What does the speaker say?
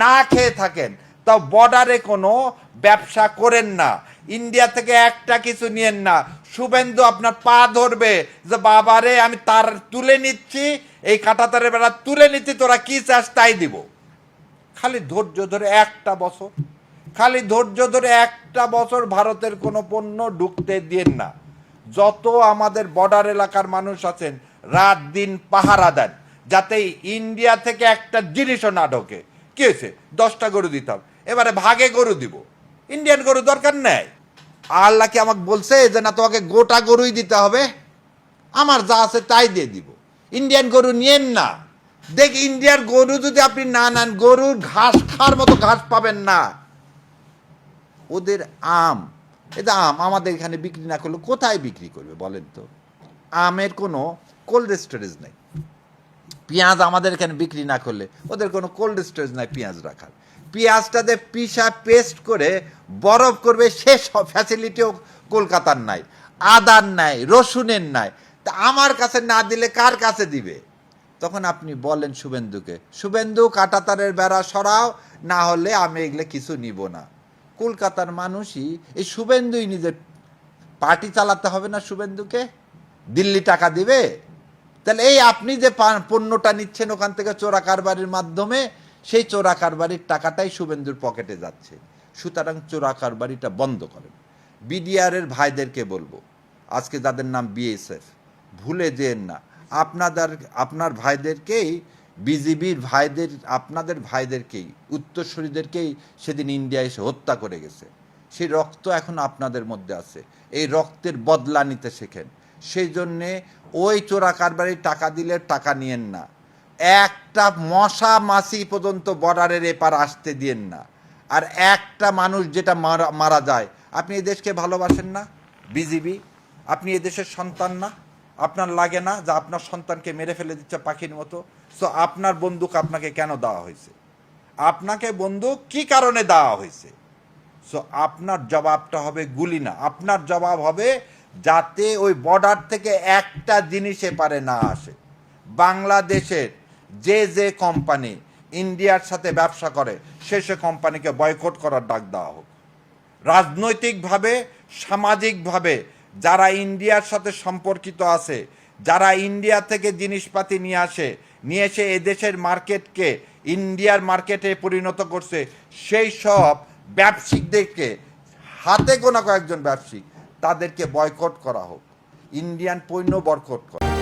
না খেয়ে থাকেন, তো বর্ডারে কোনো ব্যবসা করেন না, ইন্ডিয়া থেকে একটা কিছু নিয়েন না। শুভেন্দু আপনার পা ধরবে যে বাবারে আমি তার তুলে নিচ্ছি, এই কাঁটাতারের বেড়া তুলে নিচ্ছি, তোরা কি চাস তাই দিব। খালি ধৈর্য ধরে একটা বছর, খালি ধৈর্য ধরে একটা বছর ভারতের কোনো পণ্য ঢুকতে দিন না। যত আমাদের বর্ডার এলাকার মানুষ আছেন রাত দিন পাহারা দেন যাতে ইন্ডিয়া থেকে একটা জিনিসও না ঢোকে। কি হয়েছে, 10টা গরু দিতাম, এবারে ভাগে গরু দিব, ইন্ডিয়ান গরু দরকার নেই। আল্লাহ কি আমাকে বলছে যে না তোমাকে গোটা গরুই দিতে হবে? আমার যা আছে তাই দিয়ে দিব, ইন্ডিয়ান গরু নিয়েন না। দেখ ইন্ডিয়ার গরু যদি আপনি না নেন, গরুর ঘাস খাওয়ার মতো ঘাস পাবেন না। ওদের আম, এটা আম আমাদের এখানে বিক্রি না করলে কোথায় বিক্রি করবে বলেন তো? আমের কোনো কোল্ড স্টোরেজ নেই। পেঁয়াজ আমাদের এখানে বিক্রি না করলে ওদের কোনো কোল্ড স্টোরেজ নাই পেঁয়াজ রাখার। পেঁয়াজটাতে পিসা পেস্ট করে বরফ করবে, সে সব ফ্যাসিলিটিও কলকাতার নাই, আদার নাই, রসুনের নাই। তা আমার কাছে না দিলে কার কাছে দিবে? তখন আপনি বলেন শুভেন্দুকে, শুভেন্দু কাঁটাতারের বেড়া সরাও, না হলে আমি এগুলো কিছু নিব না। কলকাতার মানুষই এই শুভেন্দুই নিজের পার্টি চালাতে হবে না শুভেন্দুকে? দিল্লি টাকা দিবে? তাহলে এই আপনি যে পণ্যটা নিচ্ছেন ওখান থেকে চোরা কারবারির মাধ্যমে, সেই চোরা কারবারির টাকাটাই শুভেন্দুর পকেটে যাচ্ছে। সুতরাং চোরা কারবারিটা বন্ধ করেন। বিডিআরের ভাইদেরকে বলবো, আজকে যাদের নাম বিএসএফ, ভুলে যেন না আপনার ভাইদেরকেই, বিজিবির ভাইদের, আপনাদের ভাইদেরকেই, উত্তরসূরিদেরকেই সেদিন ইন্ডিয়া এসে হত্যা করে গেছে। সেই রক্ত এখন আপনাদের মধ্যে আছে, এই রক্তের বদলা নিতে শেখেন। সেই জন্যে ওই চোরা কারবারির টাকা দিলে টাকা নিয়েন না, একটা মশা মাছি পর্যন্ত বর্ডারের এপার আসতে দিয়েন না। আর একটা মানুষ যেটা মারা যায়, আপনি এই দেশকে ভালোবাসেন না? বিজিবি, আপনি এই দেশের সন্তান না? আপনার লাগে না যে আপনার সন্তানকে মেরে ফেলে দিচ্ছে পাখির মতো? সো আপনার বন্দুক আপনাকে কেন দেওয়া হয়েছে? আপনাকে বন্দুক কি কারণে দেওয়া হয়েছে? সো আপনার জবাবটা হবে গুলি না, আপনার জবাব হবে যাতে ওই বর্ডার থেকে একটা জিনিস এপারে না আসে। বাংলাদেশের যে কোম্পানি ইন্ডিয়ার সাথে ব্যবসা করে সে কোম্পানিকে বয়কট করার ডাক দেওয়া হোক। রাজনৈতিকভাবে, সামাজিকভাবে যারা ইন্ডিয়ার সাথে সম্পর্কিত আছে, যারা ইন্ডিয়া থেকে জিনিসপাতি নিয়ে এসে এদেশের মার্কেটকে ইন্ডিয়ার মার্কেটে পরিণত করছে, সেই সব ব্যবসায়িকদেরকে, হাতে গোনা কয়েকজন ব্যবসায়িক, তাদেরকে বয়কট করা হোক, ইন্ডিয়ান পণ্য বয়কট করা।